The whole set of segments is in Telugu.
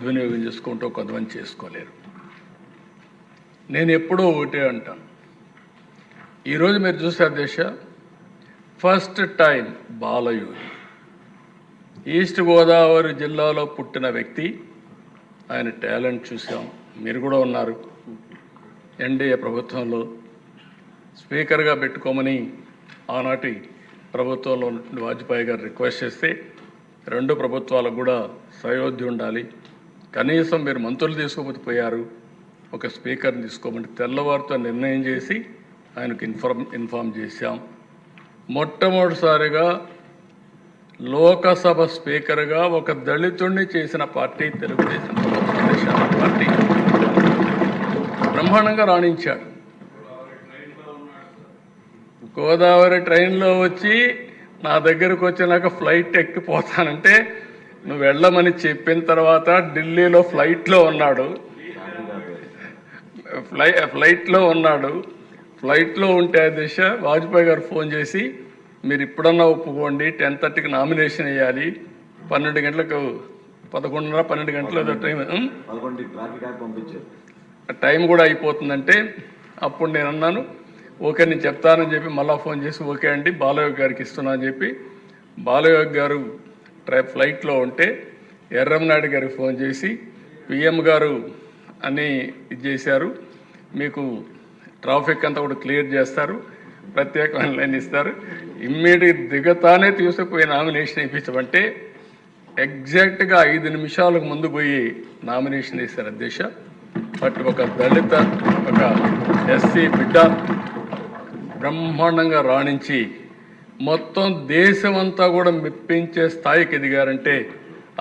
వినియోగం చేసుకుంటూ కొంతమంది చేసుకోలేరు. నేను ఎప్పుడూ ఒకటే అంటాను, ఈరోజు మీరు చూసారు దేశ first time Balayogi east Godavari జిల్లాలో పుట్టిన వ్యక్తి. ఆయన టాలెంట్ చూసాం, మీరు కూడా ఉన్నారు. ఎన్డీఏ ప్రభుత్వంలో స్పీకర్గా పెట్టుకోమని ఆనాటి ప్రభుత్వంలో వాజ్పేయి గారు రిక్వెస్ట్ చేస్తే రెండు ప్రభుత్వాలకు కూడా సయోధ్య ఉండాలి, కనీసం మీరు మంత్రులు తీసుకోకపోతే పోయారు, ఒక స్పీకర్ని తీసుకోమని తెల్లవారితో నిర్ణయం చేసి ఆయనకు ఇన్ఫార్మ్ చేశాం. మొట్టమొదటిసారిగా లోకసభ స్పీకర్గా ఒక దళితుడిని చేసిన పార్టీ తెలుగుదేశం పార్టీ. బ్రహ్మాండంగా రాణించాడు. గోదావరి ట్రైన్లో వచ్చి నా దగ్గరకు వచ్చినాక ఫ్లైట్ ఎక్కిపోతానంటే నువ్వు వెళ్ళమని చెప్పిన తర్వాత ఢిల్లీలో ఫ్లైట్లో ఉన్నాడు. ఫ్లైట్లో ఉంటే దిశ వాజ్పేయి గారు ఫోన్ చేసి మీరు ఇప్పుడన్నా ఒప్పుకోండి, 10:30కి నామినేషన్ వేయాలి, 12 గంటలకు 11:30 12 గంటల టైం కూడా అయిపోతుందంటే అప్పుడు నేను అన్నాను ఓకే నేను చెప్తానని చెప్పి మళ్ళీ ఫోన్ చేసి ఓకే అండి బాలయోగి గారికి ఇస్తున్నా అని చెప్పి బాలయోగి గారు ఫ్లైట్లో ఉంటే ఎర్రంనాయుడు గారికి ఫోన్ చేసి పిఎం గారు అని ఇది చేశారు, మీకు ట్రాఫిక్ అంతా కూడా క్లియర్ చేస్తారు, ప్రత్యేకమైన లైన్ ఇస్తారు, ఇమ్మీడియట్ దిగతానే తీసుకుపోయి నామినేషన్ ఇప్పించమంటే ఎగ్జాక్ట్గా 5 నిమిషాలకు ముందు పోయి నామినేషన్ వేశారు అధ్యక్ష. బట్ ఒక దళిత ఒక ఎస్సీ బిడ్డ బ్రహ్మాండంగా రాణించి మొత్తం దేశమంతా కూడా మెప్పించే స్థాయికి ఎదిగారంటే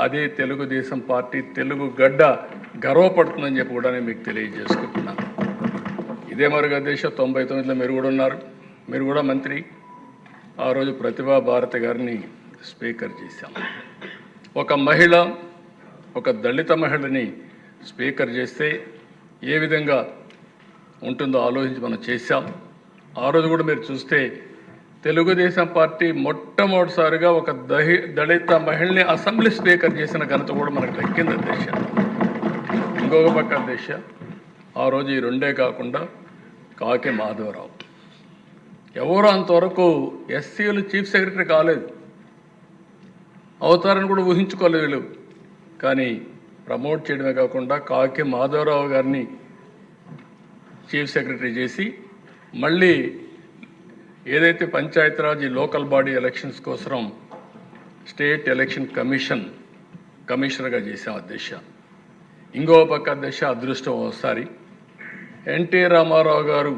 అదే తెలుగుదేశం పార్టీ, తెలుగు గడ్డ గర్వపడుతుందని చెప్పి కూడా నేను మీకు తెలియజేసుకుంటున్నాను. ఇదే మరుగా దేశ 99లో మీరు కూడా ఉన్నారు, మీరు కూడా మంత్రి. ఆ రోజు ప్రతిభా భారతి గారిని స్పీకర్ చేశాం. ఒక మహిళ, ఒక దళిత మహిళని స్పీకర్ చేస్తే ఏ విధంగా ఉంటుందో ఆలోచించి మనం చేశాం. ఆ రోజు కూడా మీరు చూస్తే తెలుగుదేశం పార్టీ మొట్టమొదటిసారిగా ఒక దళిత మహిళని అసెంబ్లీ స్పీకర్ చేసిన ఘనత కూడా మనకు దక్కింది అధ్యక్ష. ఇంకొక పక్క అధ్యక్ష, ఆ రోజు ఈ రెండే కాకుండా కాకి మాధవరావు ఎవరు అంతవరకు ఎస్సీలు చీఫ్ సెక్రటరీ కాలేదు, అవుతారని కూడా ఊహించుకోలేదు వీళ్ళు. కానీ ప్రమోట్ చేయడమే కాకుండా కాకి మాధవరావు గారిని చీఫ్ సెక్రటరీ చేసి మళ్ళీ ఏదైతే పంచాయతీరాజ్ లోకల్ బాడీ ఎలక్షన్స్ కోసం స్టేట్ ఎలక్షన్ కమిషనర్గా చేశాం అధ్యక్ష. ఇంకో పక్క అధ్యక్ష అదృష్టం ఒకసారి ఎన్టీ రామారావు గారు